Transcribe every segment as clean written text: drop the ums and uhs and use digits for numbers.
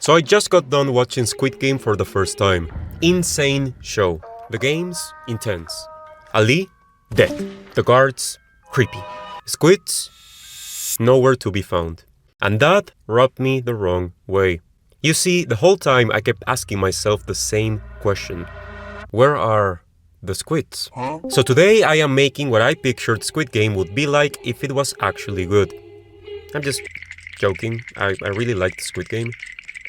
So I just got done watching Squid Game for the first time. Insane show. The game's intense. Ali, dead. The guards, creepy. Squids, nowhere to be found. And that rubbed me the wrong way. You see, the whole time I kept asking myself the same question. Where are the squids? So today I am making what I pictured Squid Game would be like if it was actually good. I'm just joking. I really liked Squid Game.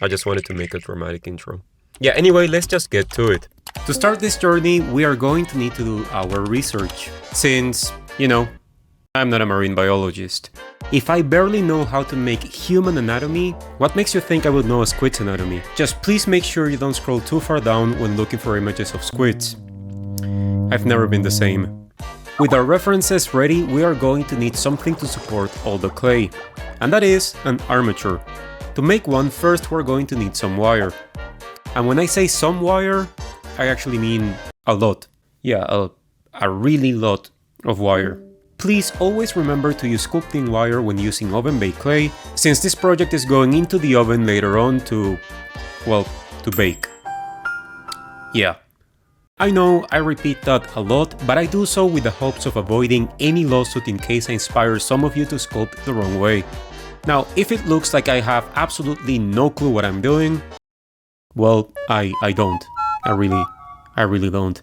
I just wanted to make a dramatic intro. Yeah, anyway, let's just get to it. To start this journey, we are going to need to do our research. Since, I'm not a marine biologist. If I barely know how to make human anatomy, what makes you think I would know a squid's anatomy? Just please make sure you don't scroll too far down when looking for images of squids. I've never been the same. With our references ready, we are going to need something to support all the clay. And that is an armature. To make one, first we're going to need some wire. And when I say some wire, I actually mean a lot. Yeah, a really lot of wire. Please always remember to use sculpting wire when using oven-baked clay, since this project is going into the oven later on to bake. Yeah. I know I repeat that a lot, but I do so with the hopes of avoiding any lawsuit in case I inspire some of you to sculpt the wrong way. Now, if it looks like I have absolutely no clue what I'm doing, well, I don't. I really don't.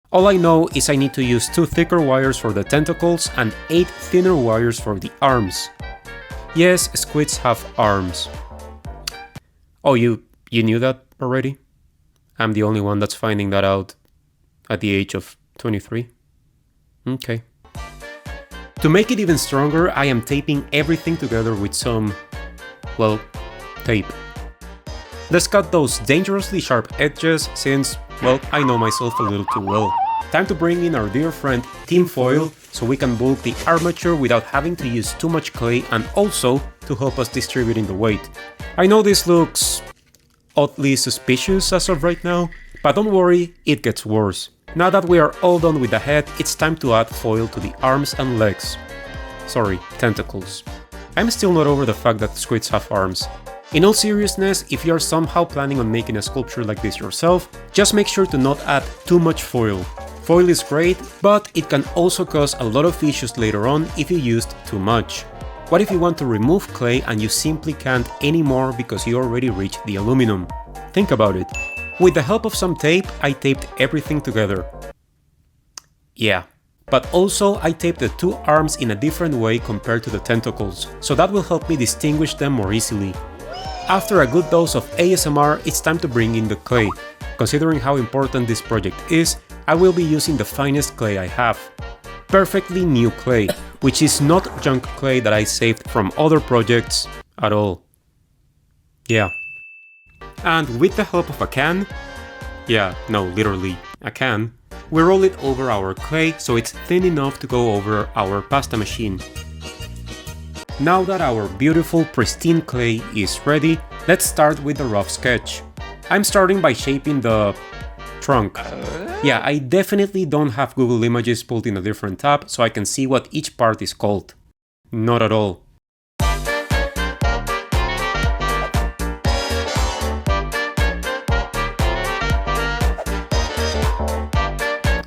All I know is I need to use 2 thicker wires for the tentacles and 8 thinner wires for the arms. Yes, squids have arms. Oh, you knew that already? I'm the only one that's finding that out at the age of 23? Okay. To make it even stronger, I am taping everything together with some, tape. Let's cut those dangerously sharp edges since, I know myself a little too well. Time to bring in our dear friend tin foil so we can bulk the armature without having to use too much clay and also to help us distributing the weight. I know this looks oddly suspicious as of right now, but don't worry, it gets worse. Now that we are all done with the head, it's time to add foil to the arms and legs. Sorry, tentacles. I'm still not over the fact that squids have arms. In all seriousness, if you are somehow planning on making a sculpture like this yourself, just make sure to not add too much foil. Foil is great, but it can also cause a lot of issues later on if you used too much. What if you want to remove clay and you simply can't anymore because you already reached the aluminum? Think about it. With the help of some tape, I taped everything together. Yeah. But also, I taped the 2 arms in a different way compared to the tentacles, so that will help me distinguish them more easily. After a good dose of ASMR, it's time to bring in the clay. Considering how important this project is, I will be using the finest clay I have. Perfectly new clay, which is not junk clay that I saved from other projects at all. Yeah. And with the help of a can, literally a can, we roll it over our clay so it's thin enough to go over our pasta machine. Now that our beautiful pristine clay is ready, let's start with the rough sketch. I'm starting by shaping the trunk. Yeah, I definitely don't have Google Images pulled in a different tab so I can see what each part is called. Not at all.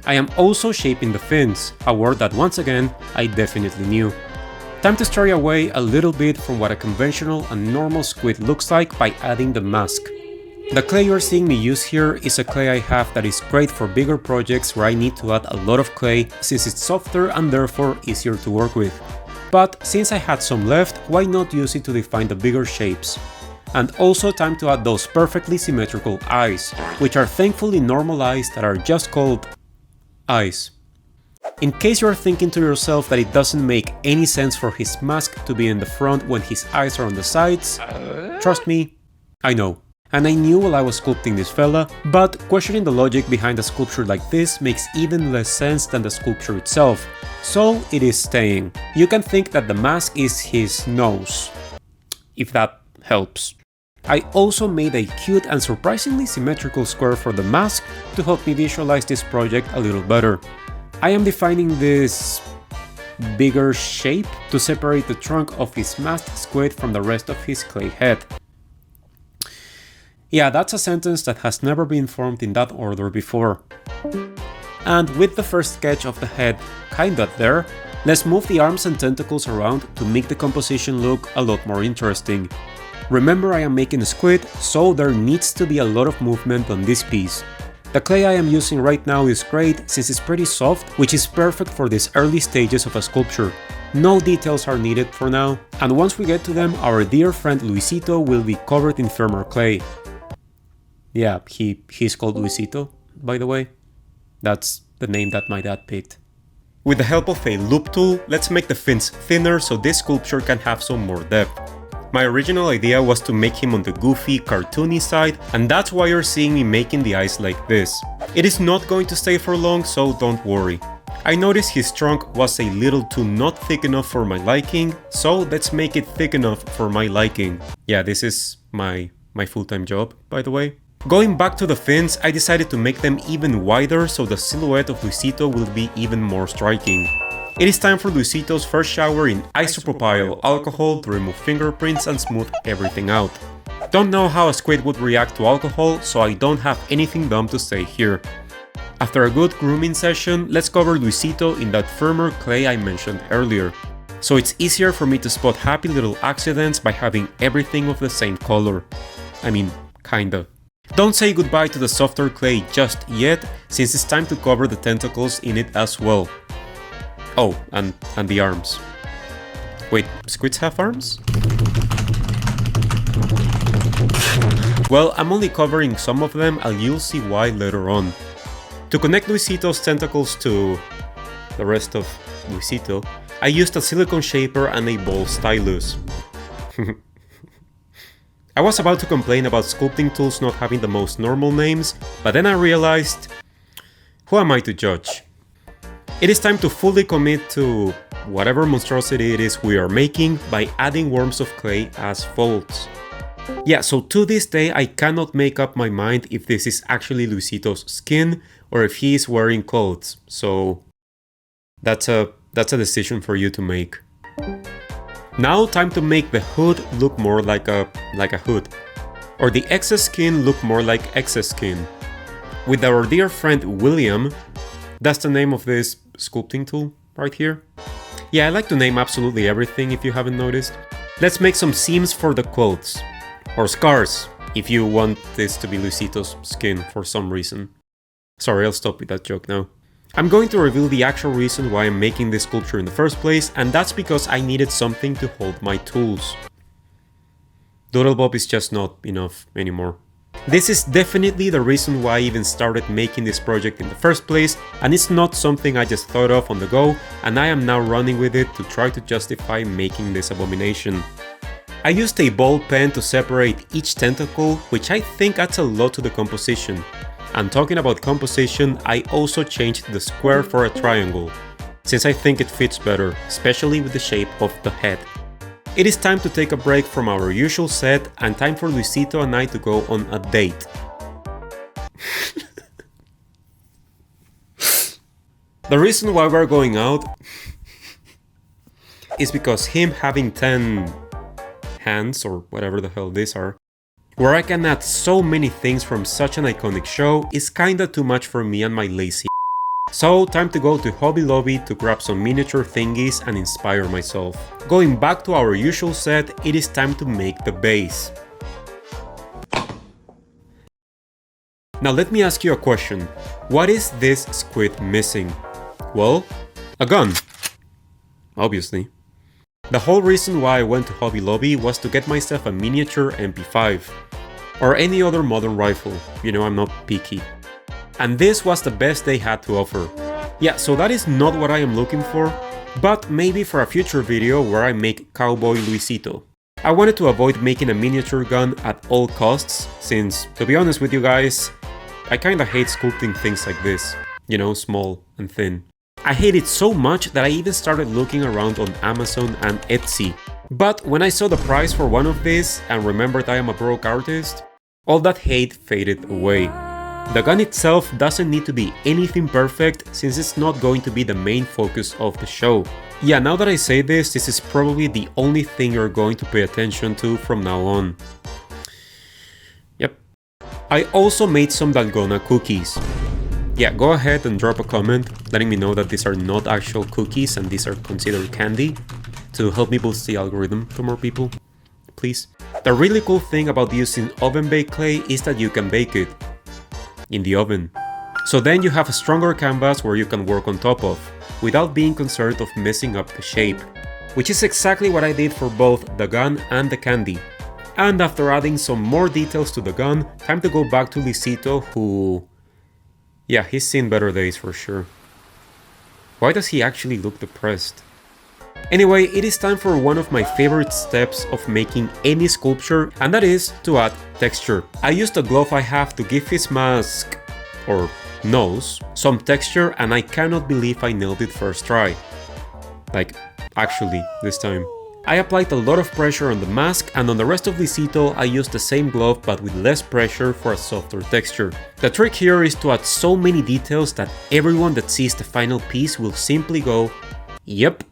I am also shaping the fins, a word that once again I definitely knew. Time to stray away a little bit from what a conventional and normal squid looks like by adding the mask. The clay you're seeing me use here is a clay I have that is great for bigger projects where I need to add a lot of clay since it's softer and therefore easier to work with. But since I had some left, why not use it to define the bigger shapes? And also time to add those perfectly symmetrical eyes, which are thankfully normal eyes that are just called eyes. In case you are thinking to yourself that it doesn't make any sense for his mask to be in the front when his eyes are on the sides, trust me, I know. And I knew while I was sculpting this fella, but questioning the logic behind a sculpture like this makes even less sense than the sculpture itself, so it is staying. You can think that the mask is his nose, if that helps. I also made a cute and surprisingly symmetrical square for the mask to help me visualize this project a little better. I am defining this bigger shape to separate the trunk of his masked squid from the rest of his clay head. Yeah, that's a sentence that has never been formed in that order before. And with the first sketch of the head kinda there, let's move the arms and tentacles around to make the composition look a lot more interesting. Remember, I am making a squid, so there needs to be a lot of movement on this piece. The clay I am using right now is great since it's pretty soft, which is perfect for these early stages of a sculpture. No details are needed for now, and once we get to them, our dear friend Luisito will be covered in firmer clay. Yeah, he's called Luisito, by the way. That's the name that my dad picked. With the help of a loop tool, let's make the fins thinner so this sculpture can have some more depth. My original idea was to make him on the goofy, cartoony side, and that's why you're seeing me making the eyes like this. It is not going to stay for long, so don't worry. I noticed his trunk was a little too not thick enough for my liking, so let's make it thick enough for my liking. Yeah, this is my full-time job, by the way. Going back to the fins, I decided to make them even wider so the silhouette of Luisito will be even more striking. It is time for Luisito's first shower in isopropyl alcohol to remove fingerprints and smooth everything out. Don't know how a squid would react to alcohol, so I don't have anything dumb to say here. After a good grooming session, let's cover Luisito in that firmer clay I mentioned earlier. So it's easier for me to spot happy little accidents by having everything of the same color. I mean, kinda. Don't say goodbye to the softer clay just yet, since it's time to cover the tentacles in it as well. Oh, and the arms. Wait, squids have arms? Well, I'm only covering some of them and you'll see why later on. To connect Luisito's tentacles to the rest of Luisito, I used a silicone shaper and a ball stylus. I was about to complain about sculpting tools not having the most normal names, but then I realized, who am I to judge? It is time to fully commit to whatever monstrosity it is we are making by adding worms of clay as folds. Yeah, so to this day I cannot make up my mind if this is actually Luisito's skin or if he is wearing clothes, so that's a decision for you to make. Now time to make the hood look more like a hood, or the excess skin look more like excess skin. With our dear friend William, that's the name of this sculpting tool right here. Yeah, I like to name absolutely everything if you haven't noticed. Let's make some seams for the clothes, or scars if you want this to be Luisito's skin for some reason. Sorry, I'll stop with that joke now. I'm going to reveal the actual reason why I'm making this sculpture in the first place, and that's because I needed something to hold my tools. Doodlebob is just not enough anymore. This is definitely the reason why I even started making this project in the first place, and it's not something I just thought of on the go, and I am now running with it to try to justify making this abomination. I used a ball pen to separate each tentacle, which I think adds a lot to the composition. And talking about composition, I also changed the square for a triangle, since I think it fits better, especially with the shape of the head. It is time to take a break from our usual set and time for Luisito and I to go on a date. The reason why we're going out is because him having 10 hands, or whatever the hell these are, where I can add so many things from such an iconic show is kinda too much for me and my lazy. So time to go to Hobby Lobby to grab some miniature thingies and inspire myself. Going back to our usual set, it is time to make the base. Now let me ask you a question. What is this squid missing? Well, a gun. Obviously. The whole reason why I went to Hobby Lobby was to get myself a miniature MP5. Or any other modern rifle, you know I'm not picky. And this was the best they had to offer. Yeah, so that is not what I am looking for, but maybe for a future video where I make Cowboy Luisito. I wanted to avoid making a miniature gun at all costs, since, to be honest with you guys, I kinda hate sculpting things like this, you know, small and thin. I hate it so much that I even started looking around on Amazon and Etsy. But when I saw the price for one of these and remembered I am a broke artist, all that hate faded away. The gun itself doesn't need to be anything perfect since it's not going to be the main focus of the show. Yeah, now that I say this is probably the only thing you're going to pay attention to from now on. I also made some dalgona cookies. Yeah, go ahead and drop a comment letting me know that these are not actual cookies and these are considered candy to help me boost the algorithm to more people, please. The really cool thing about using oven baked clay is that you can bake it in the oven. So then you have a stronger canvas where you can work on top of, without being concerned of messing up the shape. Which is exactly what I did for both the gun and the candy. And after adding some more details to the gun, time to go back to Lisito, who... yeah, he's seen better days for sure. Why does he actually look depressed? Anyway, it is time for one of my favorite steps of making any sculpture, and that is to add texture. I used the glove I have to give his mask, or nose, some texture, and I cannot believe I nailed it first try. Like, actually, this time. I applied a lot of pressure on the mask, and on the rest of Lisito I used the same glove but with less pressure for a softer texture. The trick here is to add so many details that everyone that sees the final piece will simply go, yep,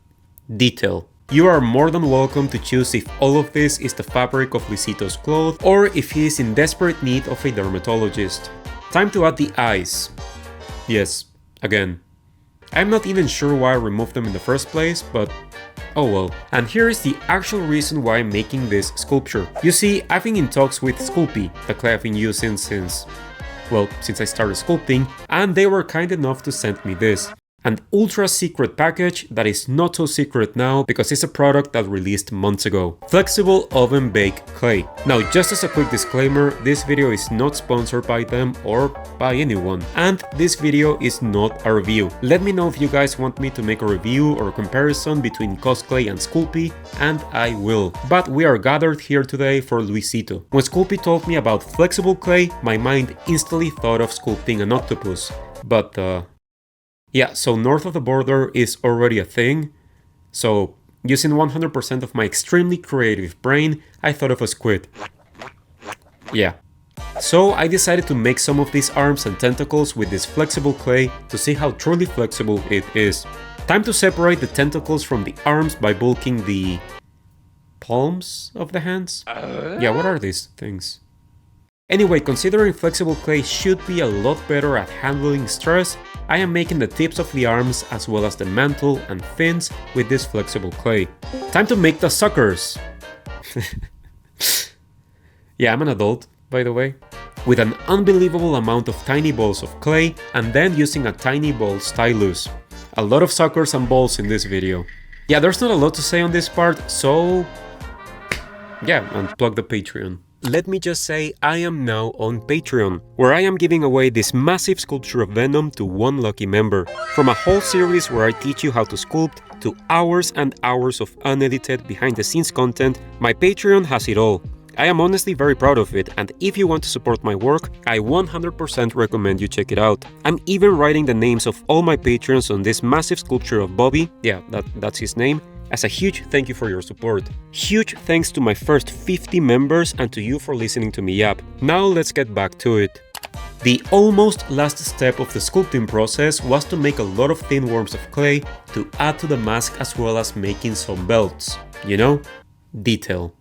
detail. You are more than welcome to choose if all of this is the fabric of Lisito's clothes or if he is in desperate need of a dermatologist. Time to add the eyes. Yes, again. I'm not even sure why I removed them in the first place, but oh well. And here is the actual reason why I'm making this sculpture. You see, I've been in talks with Sculpey, the clay I've been using since I started sculpting, and they were kind enough to send me this. An ultra secret package that is not so secret now because it's a product that released months ago. Flexible oven baked clay. Now, just as a quick disclaimer, this video is not sponsored by them or by anyone, and this video is not a review. Let me know if you guys want me to make a review or a comparison between Cosclay and Sculpey, and I will. But we are gathered here today for Luisito. When Sculpey told me about flexible clay, my mind instantly thought of sculpting an octopus. But yeah, so north of the border is already a thing, so using 100% of my extremely creative brain, I thought of a squid. Yeah. So I decided to make some of these arms and tentacles with this flexible clay to see how truly flexible it is. Time to separate the tentacles from the arms by bulking the palms of the hands? Yeah, what are these things? Anyway, considering flexible clay should be a lot better at handling stress, I am making the tips of the arms as well as the mantle and fins with this flexible clay. Time to make the suckers! Yeah, I'm an adult, by the way. With an unbelievable amount of tiny balls of clay and then using a tiny ball stylus. A lot of suckers and balls in this video. Yeah, there's not a lot to say on this part, so yeah, unplug the Patreon. Let me just say I am now on Patreon, where I am giving away this massive sculpture of Venom to one lucky member. From a whole series where I teach you how to sculpt, to hours and hours of unedited behind the scenes content, my Patreon has it all. I am honestly very proud of it, and if you want to support my work, I 100% recommend you check it out. I'm even writing the names of all my patrons on this massive sculpture of Bobby, yeah, that's his name, as a huge thank you for your support. Huge thanks to my first 50 members and to you for listening to me yap. Now let's get back to it. The almost last step of the sculpting process was to make a lot of thin worms of clay to add to the mask as well as making some belts. You know? Detail.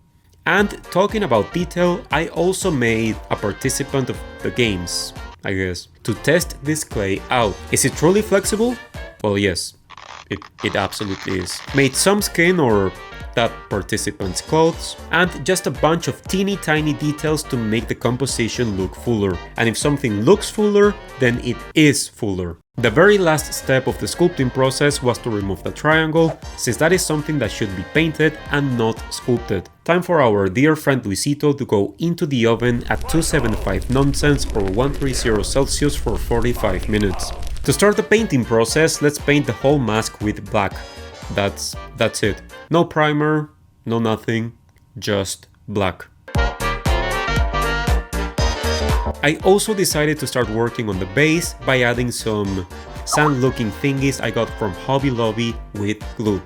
And talking about detail, I also made a participant of the games, I guess, to test this clay out. Is it truly flexible? Well, yes. It absolutely is. Made some skin or that participant's clothes, and just a bunch of teeny tiny details to make the composition look fuller. And if something looks fuller, then it is fuller. The very last step of the sculpting process was to remove the triangle, since that is something that should be painted and not sculpted. Time for our dear friend Luisito to go into the oven at 275 nonsense or 130 Celsius for 45 minutes. To start the painting process, let's paint the whole mask with black. That's it. No primer, no nothing, just black. I also decided to start working on the base by adding some sand-looking thingies I got from Hobby Lobby with glue.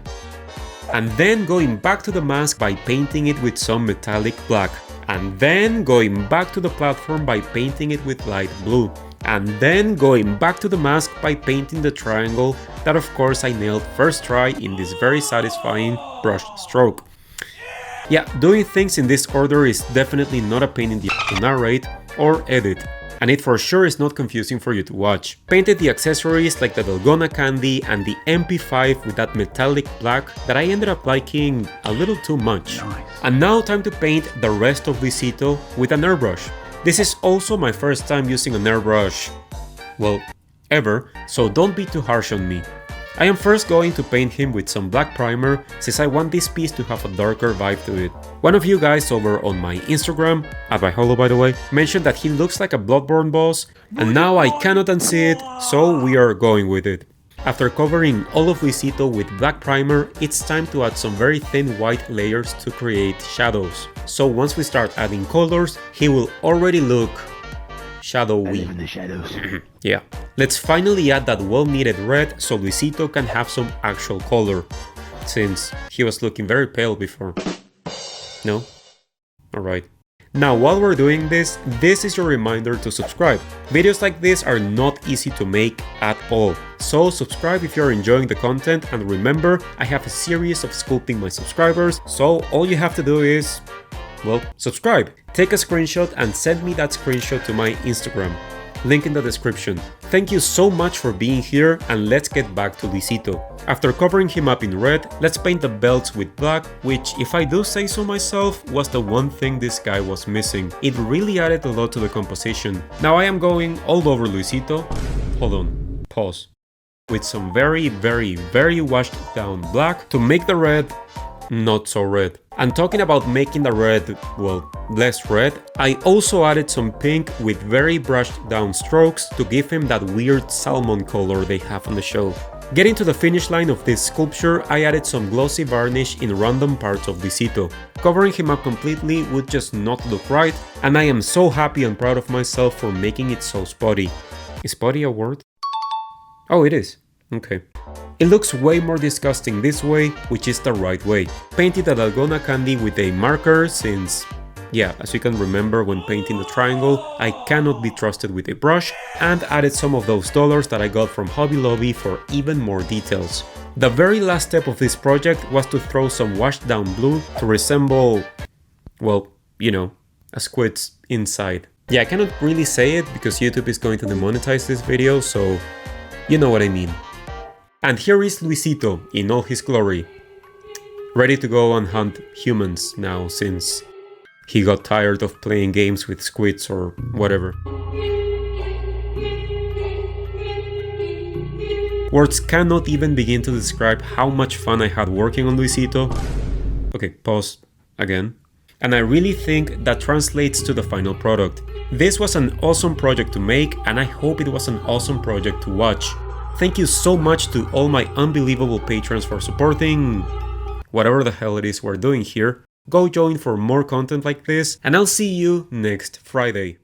And then going back to the mask by painting it with some metallic black. And then going back to the platform by painting it with light blue. And then going back to the mask by painting the triangle that of course I nailed first try in this very satisfying brush stroke. Yeah, doing things in this order is definitely not a pain in the ass to narrate, or edit. And it for sure is not confusing for you to watch. Painted the accessories like the dalgona candy and the MP5 with that metallic black that I ended up liking a little too much. Nice. And now time to paint the rest of Luisito with an airbrush. This is also my first time using an airbrush, well, ever, so don't be too harsh on me. I am first going to paint him with some black primer since I want this piece to have a darker vibe to it. One of you guys over on my Instagram, @myhollow by the way, mentioned that he looks like a Bloodborne boss, and now I cannot unsee it, so we are going with it. After covering all of Luisito with black primer, it's time to add some very thin white layers to create shadows. So once we start adding colors, he will already look shadowy. In the shadows. Yeah. Let's finally add that well-needed red so Luisito can have some actual color, since he was looking very pale before. No? Alright. Now while we're doing this is your reminder to subscribe. Videos like this are not easy to make at all. So subscribe if you're enjoying the content, and remember, I have a series of sculpting my subscribers, so all you have to do is, well, subscribe. Take a screenshot and send me that screenshot to my Instagram. Link in the description. Thank you so much for being here, and let's get back to Luisito. After covering him up in red, let's paint the belts with black, which, if I do say so myself, was the one thing this guy was missing. It really added a lot to the composition. Now I am going all over Luisito. Hold on, pause. With some very washed down black to make the red not so red. And talking about making the red, well, less red, I also added some pink with very brushed down strokes to give him that weird salmon color they have on the show. Getting to the finish line of this sculpture, I added some glossy varnish in random parts of Luisito. Covering him up completely would just not look right, and I am so happy and proud of myself for making it so spotty. Is spotty a word? Oh, it is. Okay. It looks way more disgusting this way, which is the right way. Painted the dalgona candy with a marker since, yeah, as you can remember when painting the triangle, I cannot be trusted with a brush, and added some of those dollars that I got from Hobby Lobby for even more details. The very last step of this project was to throw some washed down blue to resemble, well, you know, a squid's inside. Yeah, I cannot really say it because YouTube is going to demonetize this video, so you know what I mean. And here is Luisito in all his glory, ready to go and hunt humans now since he got tired of playing games with squids or whatever. Words cannot even begin to describe how much fun I had working on Luisito. Okay, pause again. And I really think that translates to the final product. This was an awesome project to make, and I hope it was an awesome project to watch. Thank you so much to all my unbelievable patrons for supporting whatever the hell it is we're doing here. Go join for more content like this, and I'll see you next Friday.